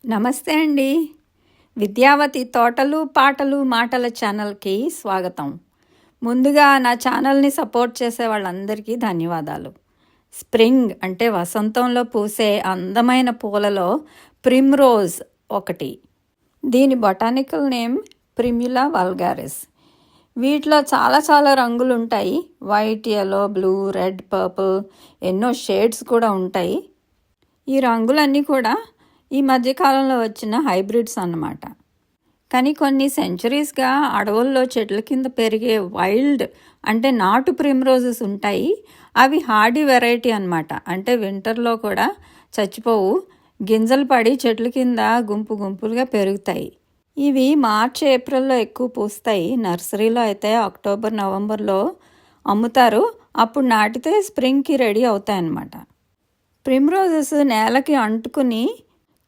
నమస్తే అండి. విద్యావతి తోటలు పాటలు మాటల ఛానల్కి స్వాగతం. ముందుగా నా ఛానల్ని సపోర్ట్ చేసే వాళ్ళందరికీ ధన్యవాదాలు. స్ప్రింగ్ అంటే వసంతంలో పూసే అందమైన పూలలో ప్రిమ్రోజ్ ఒకటి. దీని బొటానికల్ నేమ్ ప్రిమ్యులా వల్గారిస్. వీటిలో చాలా రంగులు ఉంటాయి. White, yellow, blue, red, purple, ఎన్నో షేడ్స్ కూడా ఉంటాయి. ఈ రంగులన్నీ కూడా ఈ మధ్యకాలంలో వచ్చిన హైబ్రిడ్స్ అన్నమాట. కానీ కొన్ని సెంచరీస్గా అడవుల్లో చెట్ల కింద పెరిగే వైల్డ్ అంటే నాటు ప్రిమ్రోజెస్ ఉంటాయి. అవి హార్డీ వెరైటీ అన్నమాట. అంటే వింటర్లో కూడా చచ్చిపోవు, గింజలు పడి చెట్ల కింద గుంపులుగా పెరుగుతాయి. ఇవి మార్చ్, ఏప్రిల్లో ఎక్కువ పూస్తాయి. నర్సరీలో అయితే అక్టోబర్, నవంబర్లో అమ్ముతారు. అప్పుడు నాటితే స్ప్రింగ్కి రెడీ అవుతాయన్నమాట. ప్రిమ్రోజెస్ నేలకి అంటుకుని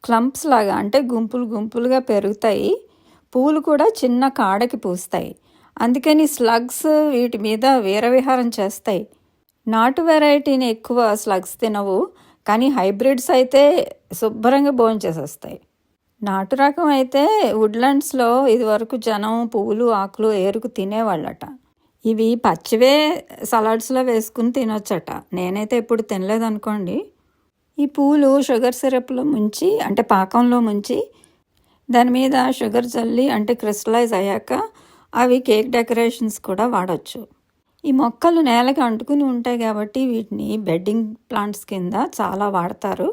క్లంప్స్ లాగా అంటే గుంపులుగా పెరుగుతాయి. పూలు కూడా చిన్న కాడకి పూస్తాయి. అందుకని స్లగ్స్ వీటి మీద వీరవిహారం చేస్తాయి. నాటు వెరైటీని ఎక్కువ స్లగ్స్ తినవు, కానీ హైబ్రిడ్స్ అయితే శుభ్రంగా భోంచేసేస్తాయి. నాటు రకం అయితే వుడ్లాండ్స్లో ఇదివరకు జనం పువ్వులు ఆకులు ఏరుకు తినేవాళ్ళట. ఇవి పచ్చివే సలాడ్స్లో వేసుకుని తినొచ్చట. నేనైతే ఎప్పుడు తినలేదనుకోండి. ఈ పూలు షుగర్ సిరప్లో ముంచి అంటే పాకంలో ముంచి దాని మీద షుగర్ జల్లి అంటే క్రిస్టలైజ్ అయ్యాక అవి కేక్ డెకరేషన్స్ కూడా వాడచ్చు. ఈ మొక్కలు నేలకి అంటుకుని ఉంటాయి కాబట్టి వీటిని బెడ్డింగ్ ప్లాంట్స్ కింద చాలా వాడతారు.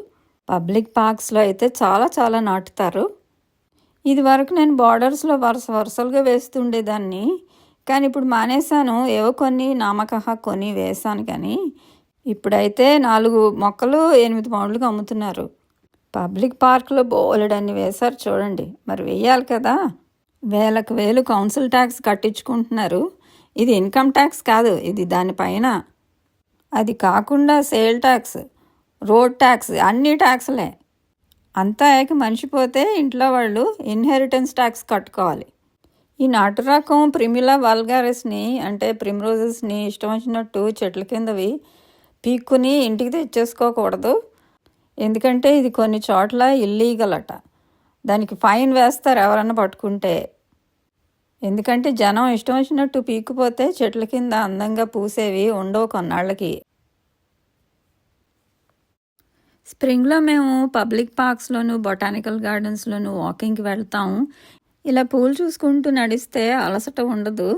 పబ్లిక్ పార్క్స్లో అయితే చాలా నాటుతారు. ఇది వరకు నేను బార్డర్స్లో వరుసలుగా వేస్తుండేదాన్ని, కానీ ఇప్పుడు మానేశాను. ఏవో కొన్ని నామకహ కొని వేశాను, కానీ ఇప్పుడైతే 4 మొక్కలు 8 పౌండ్లకు అమ్ముతున్నారు. పబ్లిక్ పార్క్లో బోలెడన్ని వేశారు చూడండి. మరి వేయాలి కదా. వేలకు వేలు కౌన్సిల్ ట్యాక్స్ కట్టించుకుంటున్నారు. ఇది ఇన్కమ్ ట్యాక్స్ కాదు, ఇది దానిపైన. అది కాకుండా సేల్ ట్యాక్స్, రోడ్ ట్యాక్స్, అన్ని ట్యాక్స్లే. అంతా ఏక మనిషిపోతే ఇంట్లో వాళ్ళు ఇన్హెరిటెన్స్ ట్యాక్స్ కట్టుకోవాలి. ఈ నాటు రకం ప్రిమ్యులా వల్గారిస్ని అంటే ప్రిమ్రోజెస్ని ఇష్టం వచ్చినట్టు చెట్ల కిందవి పీక్కుని ఇంటికి తెచ్చేసుకోకూడదు. ఎందుకంటే ఇది కొన్ని చోట్ల ఇల్లీగల్ అట. దానికి ఫైన్ వేస్తారు ఎవరన్నా పట్టుకుంటే. ఎందుకంటే జనం ఇష్టం వచ్చినట్టు పీక్కుపోతే చెట్ల కింద అందంగా పూసేవి ఉండవు కొన్నాళ్ళకి. స్ప్రింగ్లో మేము పబ్లిక్ పార్క్స్లోను బొటానికల్ గార్డెన్స్లోను వాకింగ్కి వెళ్తాము. ఇలా పూలు చూసుకుంటూ నడిస్తే అలసట ఉండదు.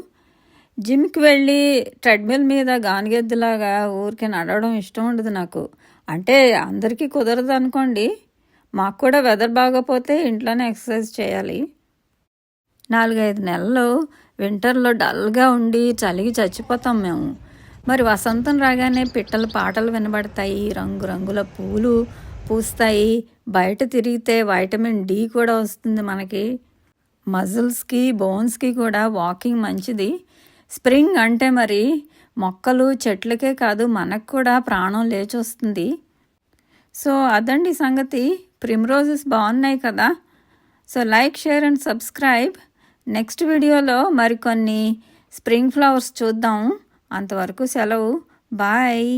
జిమ్కి వెళ్ళి ట్రెడ్మిల్ మీద గానిగెద్దులాగా ఊరికి నడవడం ఇష్టం ఉండదు నాకు. అంటే అందరికీ కుదరదు అనుకోండి. మాకు కూడా వెదర్ బాగోపోతే ఇంట్లోనే ఎక్సర్సైజ్ చేయాలి. 4-5 నెలలు వింటర్లో డల్గా ఉండి చలికి చచ్చిపోతాం మేము. మరి వసంతం రాగానే పిట్టల పాటలు వినబడతాయి, రంగురంగుల పూలు పూస్తాయి. బయట తిరిగితే వైటమిన్ డి కూడా వస్తుంది మనకి. మజిల్స్కి బోన్స్కి కూడా వాకింగ్ మంచిది. స్ప్రింగ్ అంటే మరి మొక్కలు చెట్లకే కాదు మనకు కూడా ప్రాణం లేచొస్తుంది. సో అదండి సంగతి. ప్రిమ్రోజెస్ బాగున్నాయి కదా. So like, share and subscribe. Next వీడియోలో మరికొన్ని స్ప్రింగ్ ఫ్లవర్స్ చూద్దాం. అంతవరకు సెలవు. బాయ్.